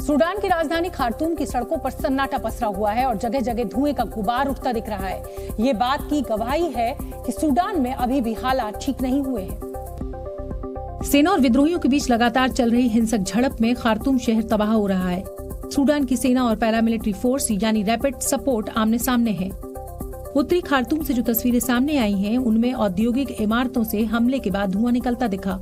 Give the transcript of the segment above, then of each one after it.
Sudan की राजधानी Khartoum की सड़कों पर सन्नाटा पसरा हुआ है और जगह जगह धुएं का गुबार उठता दिख रहा है। ये बात की गवाही है कि सूडान में अभी भी हालात ठीक नहीं हुए हैं। सेना और विद्रोहियों के बीच लगातार चल रही हिंसक झड़प में खार्तूम शहर तबाह हो रहा है। सूडान की सेना और पैरामिलिट्री फोर्स यानी रैपिड सपोर्ट आमने सामने है। उत्तरी खार्तूम से जो तस्वीरें सामने आई हैं, उनमें औद्योगिक इमारतों से हमले के बाद धुआं निकलता दिखा।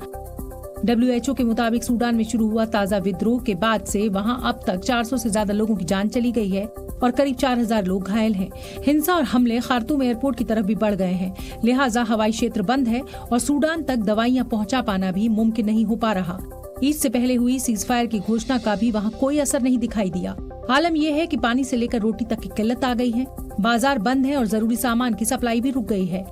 WHO के मुताबिक सूडान में शुरू हुआ ताजा विद्रोह के बाद से वहां अब तक 400 से ज्यादा लोगों की जान चली गई है और करीब 4000 लोग घायल हैं। हिंसा और हमले खार्तूम एयरपोर्ट की तरफ भी बढ़ गए हैं, लिहाजा हवाई क्षेत्र बंद है और सूडान तक दवाइयां पहुंचा पाना भी मुमकिन नहीं हो पा रहा। ईद से पहले हुई सीजफायर की घोषणा का भी वहाँ कोई असर नहीं दिखाई दिया। आलम यह है कि पानी से लेकर रोटी तक की किल्लत आ गई है, बाजार बंद है और जरूरी सामान की सप्लाई भी रुक गई है।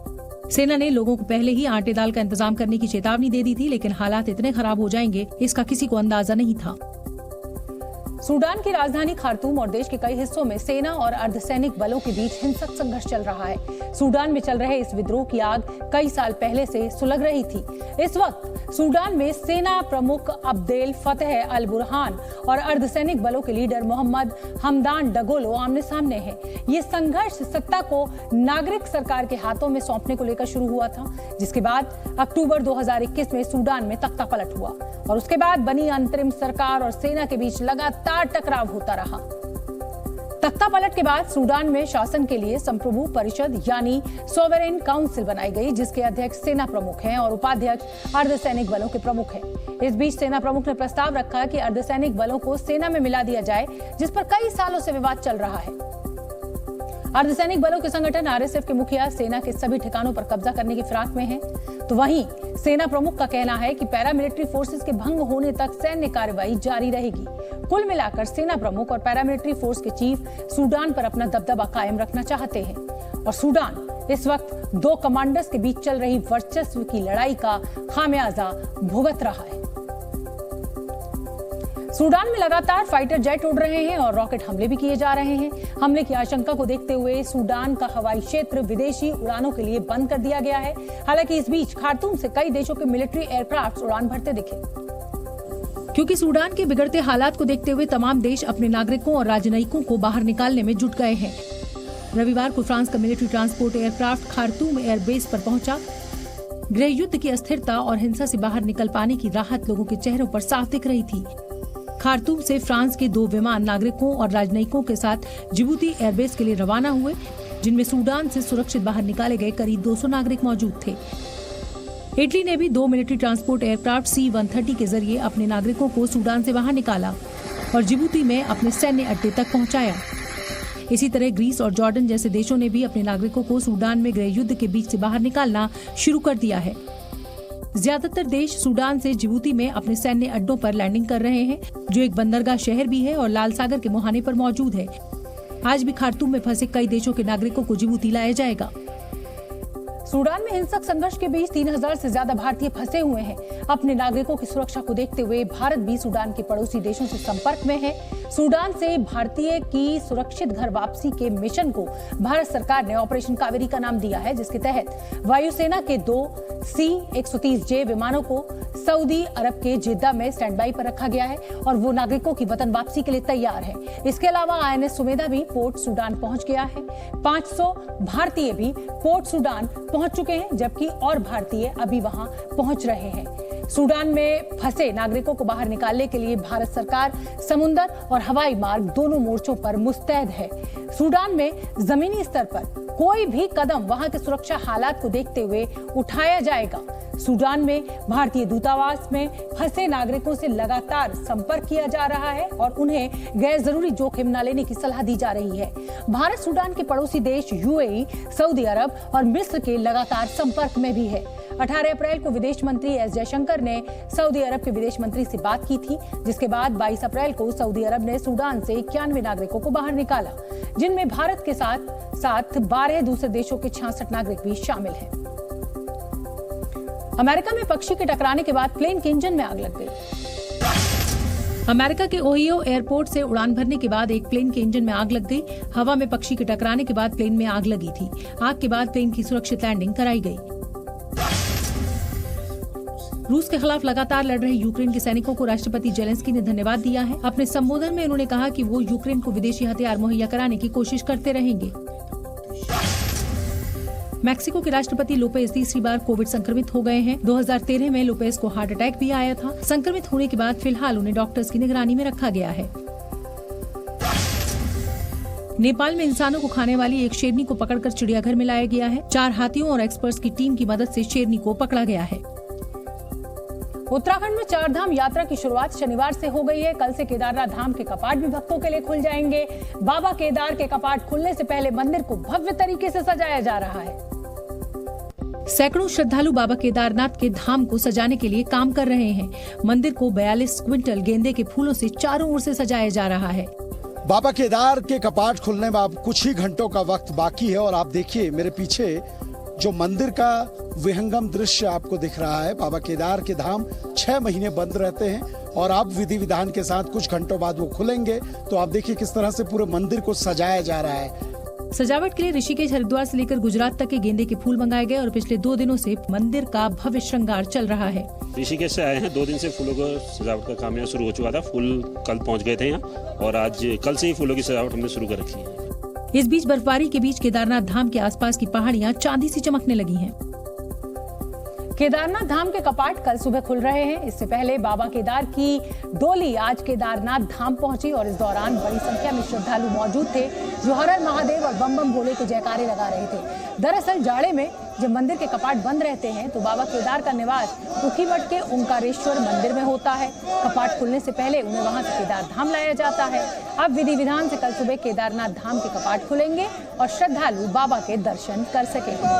सेना ने लोगों को पहले ही आटे दाल का इंतजाम करने की चेतावनी दे दी थी, लेकिन हालात इतने खराब हो जाएंगे इसका किसी को अंदाजा नहीं था। सूडान की राजधानी खार्तूम और देश के कई हिस्सों में सेना और अर्धसैनिक बलों के बीच हिंसक संघर्ष चल रहा है। सूडान में चल रहे इस विद्रोह की आग कई साल पहले से सुलग रही थी। इस वक्त सूडान में सेना प्रमुख अब्देल फतेह अल बुरहान और अर्धसैनिक बलों के लीडर मोहम्मद हमदान डगोलो आमने सामने हैं। ये संघर्ष सत्ता को नागरिक सरकार के हाथों में सौंपने को लेकर शुरू हुआ था, जिसके बाद अक्टूबर 2021 में सूडान में तख्ता पलट हुआ और उसके बाद बनी अंतरिम सरकार और सेना के बीच लगातार टकराव होता रहा। तख्ता पलट के बाद सूडान में शासन के लिए संप्रभु परिषद यानी सोवरेन काउंसिल बनाई गई, जिसके अध्यक्ष सेना प्रमुख हैं और उपाध्यक्ष अर्धसैनिक बलों के प्रमुख हैं। इस बीच सेना प्रमुख ने प्रस्ताव रखा कि अर्धसैनिक बलों को सेना में मिला दिया जाए, जिस पर कई सालों से विवाद चल रहा है। अर्धसैनिक बलों के संगठन RSF के मुखिया सेना के सभी ठिकानों पर कब्जा करने की फिराक में हैं, तो वहीं सेना प्रमुख का कहना है कि पैरामिलिट्री फोर्सेस के भंग होने तक सैन्य कार्रवाई जारी रहेगी। कुल मिलाकर सेना प्रमुख और पैरामिलिट्री फोर्स के चीफ सूडान पर अपना दबदबा कायम रखना चाहते हैं और सूडान इस वक्त दो कमांडर्स के बीच चल रही वर्चस्व की लड़ाई का खामियाजा भुगत रहा है। सूडान में लगातार फाइटर जेट उड़ रहे हैं और रॉकेट हमले भी किए जा रहे हैं। हमले की आशंका को देखते हुए सूडान का हवाई क्षेत्र विदेशी उड़ानों के लिए बंद कर दिया गया है। हालांकि इस बीच खार्तूम से कई देशों के मिलिट्री एयरक्राफ्ट उड़ान भरते दिखे। क्योंकि सूडान के बिगड़ते हालात को देखते हुए तमाम देश अपने नागरिकों और राजनयिकों को बाहर निकालने में जुट गए हैं। रविवार को फ्रांस का military transport aircraft Khartoum airbase पर पहुंचा। गृह युद्ध की अस्थिरता और हिंसा से बाहर निकल पाने की राहत लोगों के चेहरों पर साफ दिख रही थी। खार्तूम से फ्रांस के 2 विमान नागरिकों और राजनयिकों के साथ जिबूती एयरबेस के लिए रवाना हुए, जिनमें सूडान से सुरक्षित बाहर निकाले गए करीब 200 नागरिक मौजूद थे। इटली ने भी 2 मिलिट्री ट्रांसपोर्ट एयरक्राफ्ट C-130 के जरिए अपने नागरिकों को सूडान से बाहर निकाला और जिबूती में अपने सैन्य अड्डे तक पहुंचाया। इसी तरह ग्रीस और जॉर्डन जैसे देशों ने भी अपने नागरिकों को सूडान में गृह युद्ध के बीच से बाहर निकालना शुरू कर दिया है। ज्यादातर देश सूडान से जिबूती में अपने सैन्य अड्डों पर लैंडिंग कर रहे हैं, जो एक बंदरगाह शहर भी है और लाल सागर के मुहाने पर मौजूद है। आज भी खार्तूम में फंसे कई देशों के नागरिकों को जिबूती लाया जाएगा। सूडान में हिंसक संघर्ष के बीच 3000 से ज्यादा भारतीय फंसे हुए हैं। अपने नागरिकों की सुरक्षा को देखते हुए भारत भी सूडान के पड़ोसी देशों से संपर्क में है। सूडान से भारतीय की सुरक्षित घर वापसी के मिशन को भारत सरकार ने ऑपरेशन कावेरी का नाम दिया है, जिसके तहत वायुसेना के 2 C-130J विमानों को सऊदी अरब के जिद्दा में स्टैंड बाई पर रखा गया है और वो नागरिकों की वतन वापसी के लिए तैयार है। इसके अलावा INS सुमेधा भी पोर्ट सूडान पहुंच गया है। 500 भारतीय भी पोर्ट सूडान पहुंच चुके हैं, जबकि और भारतीय अभी वहां पहुंच रहे हैं। सूडान में फंसे नागरिकों को बाहर निकालने के लिए भारत सरकार समुद्र और हवाई मार्ग दोनों मोर्चों पर मुस्तैद है। सूडान में जमीनी स्तर पर कोई भी कदम वहां के सुरक्षा हालात को देखते हुए उठाया जाएगा। सूडान में भारतीय दूतावास में फंसे नागरिकों से लगातार संपर्क किया जा रहा है और उन्हें गैर जरूरी जोखिम न लेने की सलाह दी जा रही है। भारत सूडान के पड़ोसी देश UAE, सऊदी अरब और मिस्र के लगातार संपर्क में भी है। 18 अप्रैल को विदेश मंत्री S जयशंकर ने सऊदी अरब के विदेश मंत्री से बात की थी, जिसके बाद 22 अप्रैल को सऊदी अरब ने सूडान से 91 नागरिकों को बाहर निकाला, जिनमें भारत के साथ 12 दूसरे देशों के 66 नागरिक भी शामिल हैं। अमेरिका में पक्षी के टकराने के बाद प्लेन के इंजन में आग लग गई। अमेरिका के ओहियो एयरपोर्ट से उड़ान भरने के बाद एक प्लेन के इंजन में आग लग गई। हवा में पक्षी के टकराने के बाद प्लेन में आग लगी थी। आग के बाद प्लेन की सुरक्षित लैंडिंग कराई गई। रूस के खिलाफ लगातार लड़ रहे यूक्रेन के सैनिकों को राष्ट्रपति जेलेंस्की ने धन्यवाद दिया है। अपने संबोधन में उन्होंने कहा कि वो यूक्रेन को विदेशी हथियार मुहैया कराने की कोशिश करते रहेंगे। मैक्सिको के राष्ट्रपति लोपेज तीसरी बार कोविड संक्रमित हो गए हैं। 2013 में लोपेज को हार्ट अटैक भी आया था। संक्रमित होने के बाद फिलहाल उन्हें डॉक्टर्स की निगरानी में रखा गया है। नेपाल में इंसानों को खाने वाली एक शेरनी को पकड़कर चिड़ियाघर में लाया गया है। 4 हाथियों और एक्सपर्ट्स की टीम की मदद से शेरनी को पकड़ा गया है। उत्तराखंड में 4 धाम यात्रा की शुरुआत शनिवार से हो गई है। कल से केदारनाथ धाम के कपाट भी भक्तों के लिए खुल जाएंगे। बाबा केदार के कपाट खुलने से पहले मंदिर को भव्य तरीके से सजाया जा रहा है। सैकड़ों श्रद्धालु बाबा केदारनाथ के धाम को सजाने के लिए काम कर रहे हैं। मंदिर को 42 क्विंटल गेंदे के फूलों से चारों ओर से सजाया जा रहा है। बाबा केदार के कपाट खुलने में अब कुछ ही घंटों का वक्त बाकी है और आप देखिए मेरे पीछे जो मंदिर का विहंगम दृश्य आपको दिख रहा है। बाबा केदार के धाम 6 महीने बंद रहते हैं और अब विधि विधान के साथ कुछ घंटों बाद वो खुलेंगे। तो आप देखिए किस तरह से पूरे मंदिर को सजाया जा रहा है। सजावट के लिए ऋषिकेश, हरिद्वार से लेकर गुजरात तक के गेंदे के फूल मंगाए गए और पिछले 2 दिनों से मंदिर का भव्य श्रृंगार चल रहा है। ऋषिकेश से आए हैं। 2 दिन से फूलों का सजावट का काम यहाँ शुरू हो चुका था। फूल कल पहुँच गए थे यहाँ और आज कल से ही फूलों की सजावट हमने शुरू कर रखी है। इस बीच बर्फबारी के बीच केदारनाथ धाम के आसपास की पहाड़ियां चांदी सी चमकने लगी हैं। केदारनाथ धाम के कपाट कल सुबह खुल रहे हैं। इससे पहले बाबा केदार की डोली आज केदारनाथ धाम पहुंची और इस दौरान बड़ी संख्या में श्रद्धालु मौजूद थे जो हर हर महादेव और बम बम भोले के जयकारे लगा रहे थे। दरअसल जाड़े में जब मंदिर के कपाट बंद रहते हैं तो बाबा केदार का निवास ऊखीमठ के ओंकारेश्वर मंदिर में होता है। कपाट खुलने से पहले उन्हें वहां से केदार धाम लाया जाता है। अब विधि विधान से कल सुबह केदारनाथ धाम के कपाट खुलेंगे और श्रद्धालु बाबा के दर्शन कर सकेंगे।